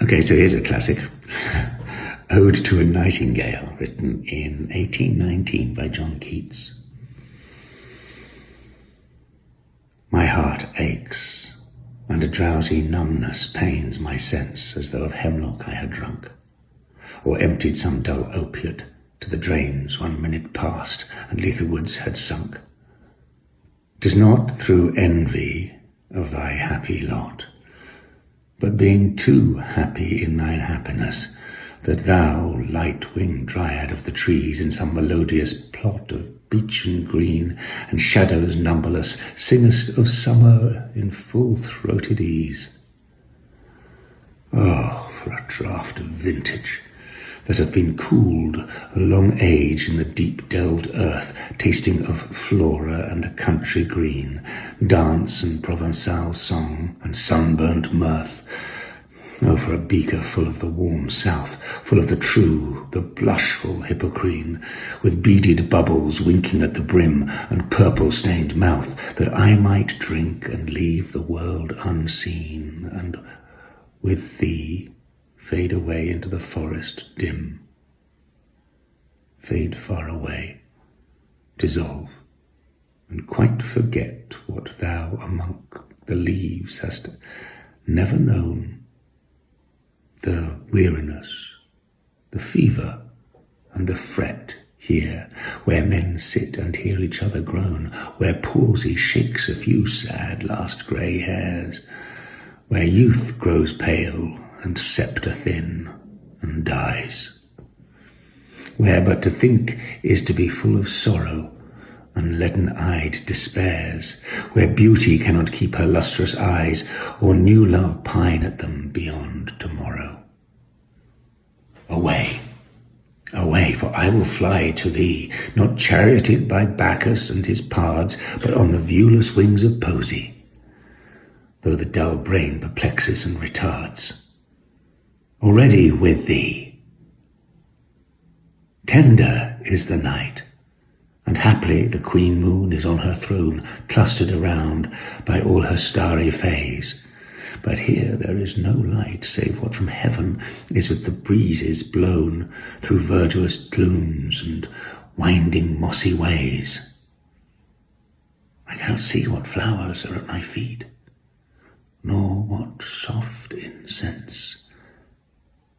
Okay, so here's a classic. Ode to a Nightingale, written in 1819 by John Keats. My heart aches, and a drowsy numbness pains my sense, as though of hemlock I had drunk, or emptied some dull opiate to the drains 1 minute past, and letherwards had sunk. 'Tis not through envy of thy happy lot, but being too happy in thine happiness, that thou, light-winged dryad of the trees, in some melodious plot of beechen green and shadows numberless, singest of summer in full-throated ease. Oh, for a draught of vintage that hath been cooled a long age in the deep-delved earth, tasting of flora and the country green, dance and Provençal song and sunburnt mirth. Oh, for a beaker full of the warm south, full of the true, the blushful Hippocrene, with beaded bubbles winking at the brim and purple-stained mouth, that I might drink and leave the world unseen, and with thee fade away into the forest dim, fade far away, dissolve, and quite forget what thou among the leaves hast never known, the weariness, the fever, and the fret here, where men sit and hear each other groan, where palsy shakes a few sad last grey hairs, where youth grows pale and sceptre thin and dies, where but to think is to be full of sorrow, and leaden-eyed despairs, where beauty cannot keep her lustrous eyes, or new love pine at them beyond tomorrow. Away, away, for I will fly to thee, not charioted by Bacchus and his pards, but on the viewless wings of poesy, though the dull brain perplexes and retards. Already with thee. Tender is the night, and haply the queen moon is on her throne, clustered around by all her starry fays. But here there is no light, save what from heaven is with the breezes blown through verdurous glooms and winding mossy ways. I cannot see what flowers are at my feet, nor what soft incense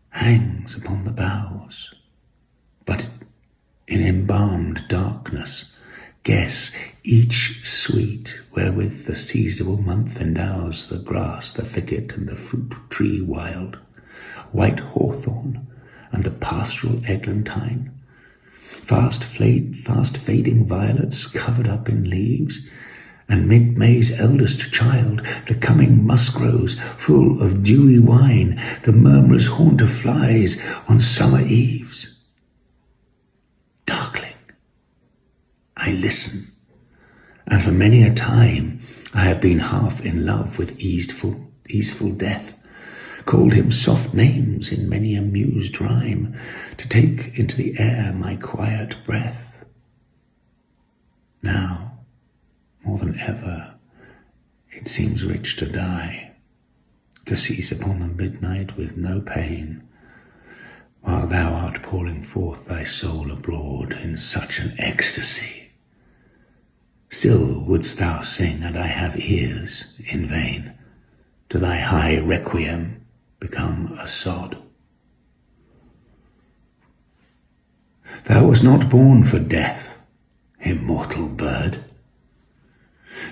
hangs upon the boughs, but in embalmed darkness guess each sweet wherewith the seasonable month endows the grass, the thicket, and the fruit tree wild, white hawthorn and the pastoral eglantine, fast fading violets covered up in leaves, and mid-May's eldest child, the coming musk-rose full of dewy wine, the murmurous haunt of flies on summer eves. Darkling, I listen, and for many a time I have been half in love with easeful death, called him soft names in many a mused rhyme, to take into the air my quiet breath. Now, more than ever, it seems rich to die, to cease upon the midnight with no pain, while thou art pouring forth thy soul abroad in such an ecstasy. Still wouldst thou sing, and I have ears in vain, to thy high requiem become a sod. Thou wast not born for death, immortal bird.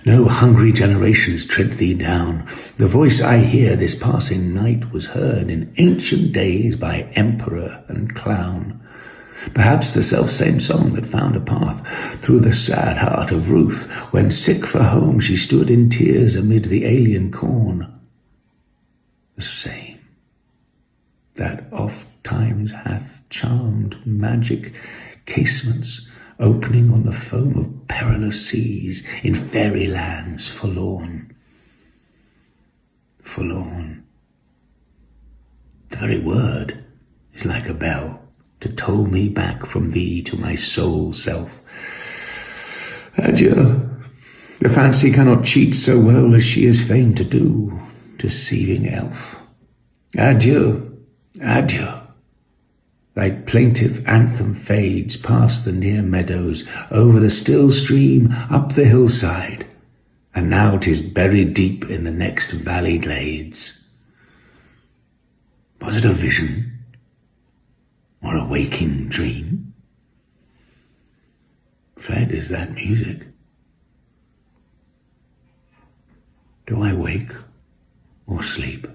No hungry generations tread thee down. The voice I hear this passing night was heard in ancient days by emperor and clown. Perhaps the self-same song that found a path through the sad heart of Ruth, when sick for home she stood in tears amid the alien corn. The same that oft times hath charmed magic casements, opening on the foam of perilous seas in fairy lands forlorn. Forlorn. The very word is like a bell to toll me back from thee to my sole self. Adieu. The fancy cannot cheat so well as she is fain to do, deceiving elf. Adieu, adieu. Thy plaintive anthem fades past the near meadows, over the still stream, up the hillside, and now 'tis buried deep in the next valley glades. Was it a vision, or a waking dream? Fled is that music. Do I wake or sleep?